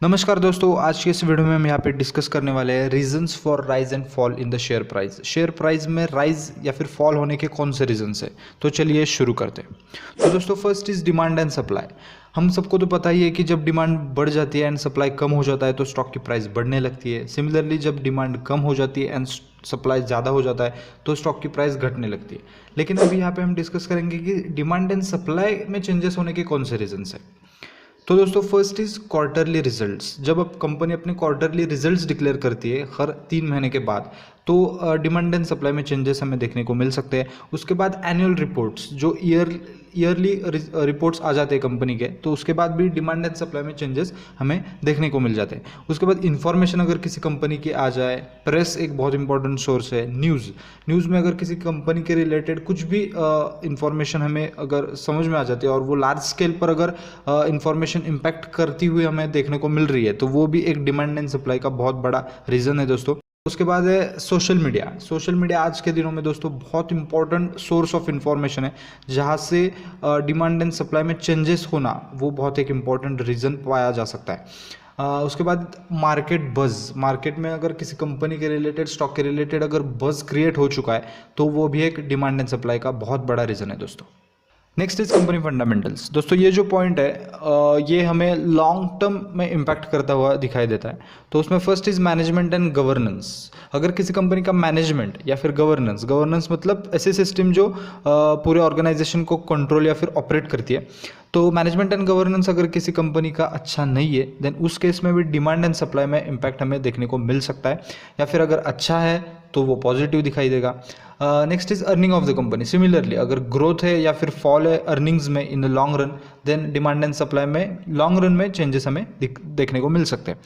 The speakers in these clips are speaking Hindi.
नमस्कार दोस्तों, आज की इस वीडियो में हम यहाँ पे डिस्कस करने वाले हैं reasons for rise and fall in the share price. Share price में राइज या फिर फॉल होने के कौन से रीजंस है। तो चलिए शुरू करते हैं। तो दोस्तों first is demand and supply. हम सबको तो पता ही है कि जब डिमांड बढ़ जाती है एंड सप्लाई कम हो जाता है तो स्टॉक की प्राइस बढ़ने लगती है। सिमिलरली जब डिमांड कम हो जाती है एंड सप्लाई ज़्यादा हो जाता है तो स्टॉक की प्राइस घटने लगती है। लेकिन अभी यहाँ पे हम डिस्कस करेंगे कि डिमांड एंड सप्लाई में चेंजेस होने के कौन से रीजंस है। तो दोस्तों फर्स्ट इज क्वार्टरली रिजल्ट्स। जब अब कंपनी अपने क्वार्टरली रिजल्ट्स डिक्लेयर करती है हर 3 महीने के बाद तो डिमांड एंड सप्लाई में चेंजेस हमें देखने को मिल सकते हैं। उसके बाद एनुअल रिपोर्ट्स, जो ईयरली रिपोर्ट्स आ जाते हैं कंपनी के, तो उसके बाद भी डिमांड एंड सप्लाई में चेंजेस हमें देखने को मिल जाते हैं। उसके बाद इंफॉर्मेशन अगर किसी कंपनी की आ जाए, प्रेस एक बहुत इंपॉर्टेंट सोर्स है। न्यूज़ में अगर किसी कंपनी के रिलेटेड कुछ भी इंफॉर्मेशन हमें अगर समझ में आ जाती है और वो लार्ज स्केल पर अगर इंफॉर्मेशन इम्पैक्ट करती हुई हमें देखने को मिल रही है तो वो भी एक डिमांड एंड सप्लाई का बहुत बड़ा रीज़न है दोस्तों। उसके बाद है सोशल मीडिया। सोशल मीडिया आज के दिनों में दोस्तों बहुत इंपॉर्टेंट सोर्स ऑफ इंफॉर्मेशन है, जहाँ से डिमांड एंड सप्लाई में चेंजेस होना वो बहुत एक इम्पॉर्टेंट रीज़न पाया जा सकता है। उसके बाद मार्केट बज़। मार्केट में अगर किसी कंपनी के रिलेटेड, स्टॉक के रिलेटेड अगर बज़ क्रिएट हो चुका है तो वो भी एक डिमांड एंड सप्लाई का बहुत बड़ा रीज़न है दोस्तों। Next is company fundamentals. दोस्तों ये जो पॉइंट है ये हमें लॉन्ग टर्म में इम्पैक्ट करता हुआ दिखाई देता है। तो उसमें first is management and governance. अगर किसी कंपनी का मैनेजमेंट या फिर गवर्नेंस मतलब ऐसे सिस्टम जो पूरे ऑर्गेनाइजेशन को कंट्रोल या फिर ऑपरेट करती है, तो मैनेजमेंट एंड गवर्नेंस अगर किसी कंपनी का अच्छा नहीं है देन उस केस में भी डिमांड एंड सप्लाई में इम्पैक्ट हमें देखने को मिल सकता है। या फिर अगर अच्छा है तो वो पॉजिटिव दिखाई देगा। Next is earning of the company. Similarly अगर ग्रोथ है या फिर फॉल है अर्निंग्स में in the long run, then demand and supply में लॉन्ग रन में चेंजेस हमें देखने को मिल सकते हैं।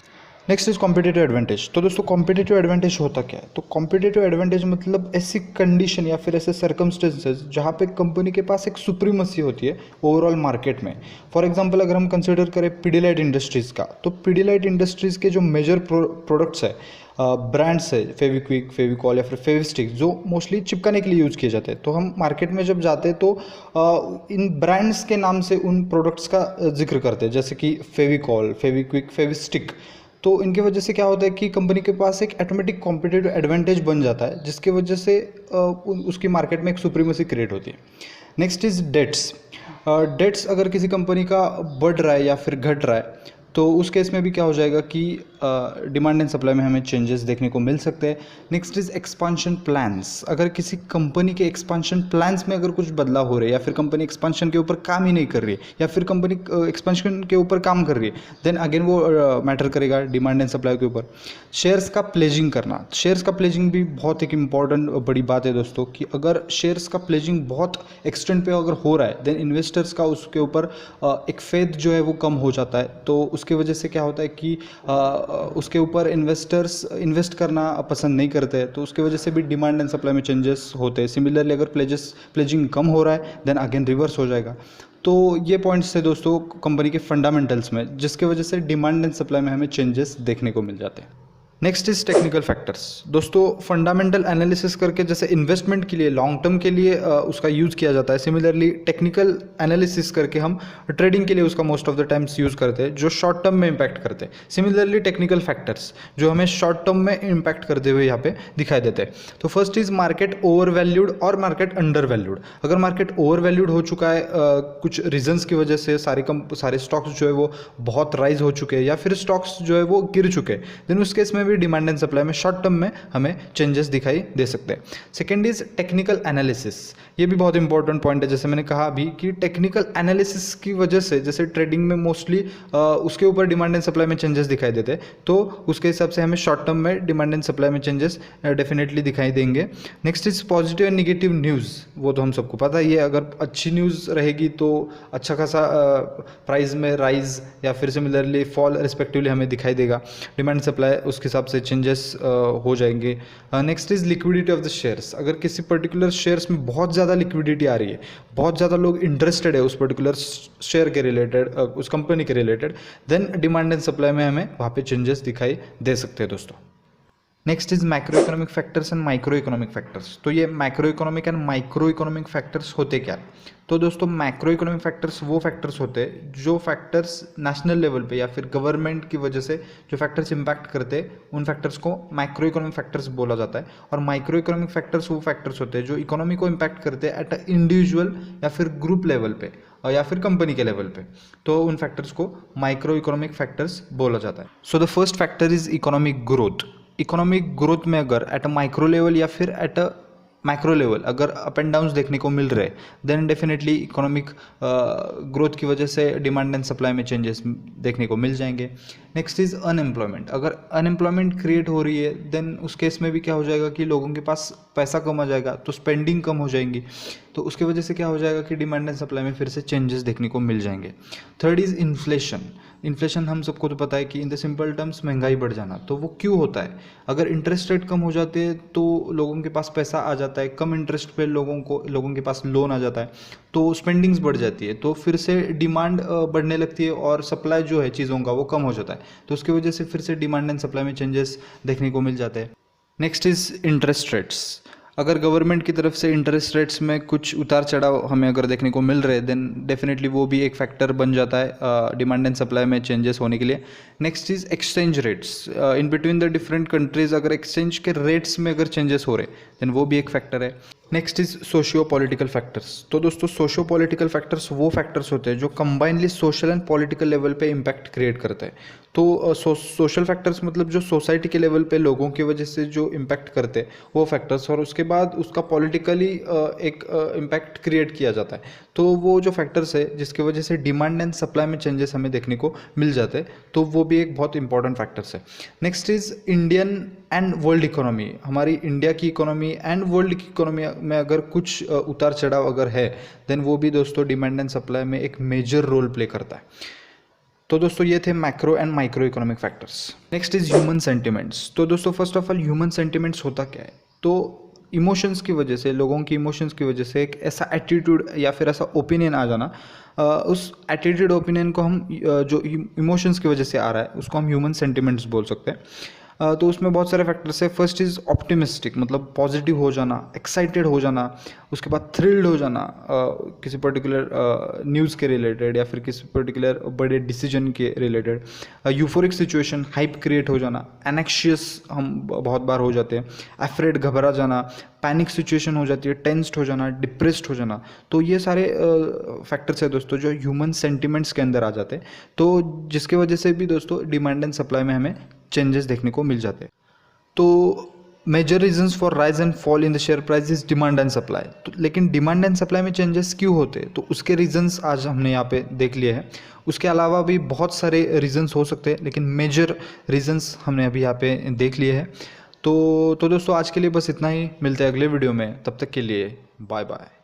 Next is competitive advantage. तो दोस्तों कॉम्पिटिटिव एडवांटेज होता क्या है? तो कॉम्पिटिटिव एडवांटेज मतलब ऐसी कंडीशन या फिर ऐसे सर्कमस्टेंसेस जहाँ पे कंपनी के पास एक सुप्रीमसी होती है ओवरऑल मार्केट में। फॉर एग्जांपल अगर हम कंसिडर करें पिडिलाइट इंडस्ट्रीज़ का, तो पिडिलाइट इंडस्ट्रीज़ के जो मेजर प्रोडक्ट्स है, ब्रांड्स है, फेविक्विक, फेविकॉल या फिर फेविस्टिक, जो मोस्टली चिपकाने के लिए यूज़ किए जाते हैं। तो हम मार्केट में जब जाते हैं तो इन ब्रांड्स के नाम से उन प्रोडक्ट्स का जिक्र करते हैं, जैसे कि फेविकॉल, फेविक्विक, फेविस्टिक। तो इनकी वजह से क्या होता है कि कंपनी के पास एक ऑटोमेटिक कॉम्पिटिटिव एडवांटेज बन जाता है, जिसकी वजह से उसकी मार्केट में एक सुप्रीमेसी क्रिएट होती है। Next is dates. डेट्स अगर किसी कंपनी का बढ़ रहा है या फिर घट रहा है तो उस केस में भी क्या हो जाएगा कि डिमांड एंड सप्लाई में हमें चेंजेस देखने को मिल सकते हैं। Next is expansion plans. अगर किसी कंपनी के एक्सपांशन प्लान्स में अगर कुछ बदलाव हो रहे हैं या फिर कंपनी एक्सपांशन के ऊपर काम ही नहीं कर रही है या फिर कंपनी एक्सपांशन के ऊपर काम कर रही है, देन अगेन वो मैटर करेगा डिमांड एंड सप्लाई के ऊपर। शेयर्स का प्लेजिंग करना। शेयर्स का प्लेजिंग भी बहुत एक इंपॉर्टेंट बड़ी बात है दोस्तों, कि अगर शेयर्स का प्लेजिंग बहुत एक्सटेंट पे अगर हो रहा है देन इन्वेस्टर्स का उसके ऊपर एक फेथ जो है वो कम हो जाता है। तो उसकी वजह से क्या होता है कि उसके ऊपर इन्वेस्टर्स इन्वेस्ट करना पसंद नहीं करते हैं, तो उसकी वजह से भी डिमांड एंड सप्लाई में चेंजेस होते हैं। सिमिलरली अगर प्लेजिंग कम हो रहा है देन अगेन रिवर्स हो जाएगा। तो ये पॉइंट्स थे दोस्तों कंपनी के फंडामेंटल्स में, जिसके वजह से डिमांड एंड सप्लाई में हमें चेंजेस देखने को मिल जाते हैं। Next is technical factors. दोस्तों फंडामेंटल एनालिसिस करके जैसे इन्वेस्टमेंट के लिए लॉन्ग टर्म के लिए उसका यूज़ किया जाता है, सिमिलरली टेक्निकल एनालिसिस करके हम ट्रेडिंग के लिए उसका most of the times use करते हैं, जो शॉर्ट टर्म में इम्पैक्ट करते हैं। सिमिलरली टेक्निकल फैक्टर्स जो हमें शॉर्ट टर्म में इम्पैक्ट करते हुए यहाँ पे दिखाई देते हैं। तो first is market over valued और मार्केट अंडर वैल्यूड। अगर मार्केट ओवर वैल्यूड हो चुका है कुछ रीजंस की वजह से, सारे स्टॉक्स जो है वो बहुत राइज हो चुके हैं या फिर स्टॉक्स जो है वो गिर चुके हैं, देन उस केस में डिमांड एंड सप्लाई में शॉर्ट टर्म में हमें चेंजेस दिखाई दे सकते हैं। Second is technical analysis. ये भी बहुत इंपॉर्टेंट पॉइंट है, जैसे मैंने कहा अभी कि टेक्निकल एनालिसिस की वजह से, जैसे ट्रेडिंग में मोस्टली उसके ऊपर डिमांड एंड सप्लाई में चेंजेस दिखाई देते हैं, तो उसके हिसाब से हमें शॉर्ट टर्म में डिमांड एंड सप्लाई में चेंजेस डेफिनेटली दिखाई देंगे। Next is positive and negative news. वो तो हम सबको पता ही है, अगर अच्छी न्यूज़ रहेगी तो अच्छा खासा प्राइस में राइज या फिर सिमिलरली फॉल रिस्पेक्टिवली हमें दिखाई देगा। डिमांड सप्लाई उसके हिसाब से चेंजेस हो जाएंगे। Next is liquidity of the shares. अगर किसी पर्टिकुलर शेयर्स में बहुत ज़्यादा लिक्विडिटी आ रही है, बहुत ज़्यादा लोग इंटरेस्टेड है उस पर्टिकुलर शेयर के रिलेटेड, उस कंपनी के related, then demand and supply में हमें वहाँ पे चेंजेस दिखाई दे सकते हैं दोस्तों। Next is macro economic factors and micro economic factors. तो ये macro economic and micro economic factors होते क्या? तो दोस्तों मैक्रो इकोनॉमिक फैक्टर्स वो फैक्टर्स होते हैं जो फैक्टर्स नेशनल लेवल पे या फिर गवर्नमेंट की वजह से जो फैक्टर्स इंपैक्ट करते हैं उन फैक्टर्स को मैक्रो इकोनॉमिक फैक्टर्स बोला जाता है। और माइक्रो इकोनॉमिक फैक्टर्स वो फैक्टर्स होते हैं जो इकोनॉमी को इम्पैक्ट करते हैं एट अ इंडिविजुअल या फिर ग्रुप लेवल पे या फिर कंपनी के लेवल पे, तो उन फैक्टर्स को माइक्रो इकोनॉमिक फैक्टर्स बोला जाता है। So the first factor is economic growth. Economic growth में अगर एट अ माइक्रो लेवल या फिर एट अ मैक्रो लेवल अगर अप एंड डाउन्स देखने को मिल रहे देन डेफिनेटली इकोनॉमिक ग्रोथ की वजह से डिमांड एंड सप्लाई में चेंजेस देखने को मिल जाएंगे। Next is unemployment. अगर अनएम्प्लॉयमेंट क्रिएट हो रही है देन उस केस में भी क्या हो जाएगा कि लोगों के पास पैसा कम आ जाएगा तो स्पेंडिंग कम हो जाएंगी, तो उसकी वजह से क्या हो जाएगा कि डिमांड एंड सप्लाई में फिर से चेंजेस देखने को मिल जाएंगे। Third is inflation. इन्फ्लेशन हम सबको तो पता है कि इन द सिंपल टर्म्स महंगाई बढ़ जाना। तो वो क्यों होता है? अगर इंटरेस्ट रेट कम हो जाते हैं तो लोगों के पास पैसा आ जाता है, कम इंटरेस्ट पे लोगों के पास लोन आ जाता है तो स्पेंडिंग्स बढ़ जाती है, तो फिर से डिमांड बढ़ने लगती है और सप्लाई जो है चीज़ों का वो कम हो जाता है, तो उसकी वजह से फिर से डिमांड एंड सप्लाई में चेंजेस देखने को मिल जाते हैं। Next is interest rates. अगर गवर्नमेंट की तरफ से इंटरेस्ट रेट्स में कुछ उतार चढ़ाव हमें अगर देखने को मिल रहे हैं देन डेफिनेटली वो भी एक फैक्टर बन जाता है डिमांड एंड सप्लाई में चेंजेस होने के लिए। Next is exchange rates. In between the different countries अगर एक्सचेंज के रेट्स में अगर चेंजेस हो रहे देन वो भी एक फैक्टर है। Next is socio political factors. तो दोस्तों सोशियो पॉलिटिकल फैक्टर्स वो फैक्टर्स होते हैं जो combinedly social and political level पे इम्पैक्ट क्रिएट करते हैं। तो सोशल फैक्टर्स मतलब जो सोसाइटी के लेवल पे लोगों की वजह से जो इम्पैक्ट करते हैं वो फैक्टर्स, और उसके बाद उसका पॉलिटिकली एक इम्पैक्ट क्रिएट किया जाता है। तो वो जो फैक्टर्स है जिसकी वजह से डिमांड एंड सप्लाई में चेंजेस हमें देखने को मिल जाते हैं, तो वो भी एक बहुत इंपॉर्टेंट फैक्टर्स है। Next is Indian and world economy. हमारी इंडिया की इकोनॉमी एंड वर्ल्ड की इकोनॉमी में अगर कुछ उतार चढ़ाव अगर है देन वो भी दोस्तों डिमांड एंड सप्लाई में एक मेजर रोल प्ले करता है। तो दोस्तों ये थे macro and micro economic factors. Next is human sentiments. तो दोस्तों first of all human sentiments होता क्या है? तो इमोशंस की वजह से, लोगों की इमोशंस की वजह से एक ऐसा एटीट्यूड या फिर ऐसा ओपिनियन आ जाना, उस एटीट्यूड ओपिनियन को हम जो इमोशंस की वजह से आ रहा है उसको हम ह्यूमन सेंटिमेंट्स बोल सकते हैं। तो उसमें बहुत सारे फैक्टर्स है। फर्स्ट इज़ ऑप्टिमिस्टिक, मतलब पॉजिटिव हो जाना, एक्साइटेड हो जाना, उसके बाद थ्रिल्ड हो जाना किसी पर्टिकुलर न्यूज़ के रिलेटेड या फिर किसी पर्टिकुलर बड़े डिसीजन के related. Euphoric situation, hype create हो जाना। एनेक्शियस हम बहुत बार हो जाते हैं। एफ्रेड, घबरा जाना। पैनिक सिचुएशन हो जाती है, टेंस्ड हो जाना, डिप्रेस्ड हो जाना। तो ये सारे फैक्टर्स है दोस्तों जो ह्यूमन सेंटिमेंट्स के अंदर आ जाते हैं, तो जिसके वजह से भी दोस्तों डिमांड एंड सप्लाई में हमें चेंजेस देखने को मिल जाते हैं। तो major reasons for rise and fall in the share price is demand and supply. तो लेकिन डिमांड एंड सप्लाई में चेंजेस क्यों होते हैं, तो उसके रीजंस आज हमने यहाँ पे देख लिए हैं। उसके अलावा भी बहुत सारे रीजंस हो सकते हैं लेकिन मेजर रीजंस हमने अभी यहाँ पे देख लिए हैं। तो दोस्तों आज के लिए बस इतना ही। मिलते हैं अगले वीडियो में, तब तक के लिए बाय बाय।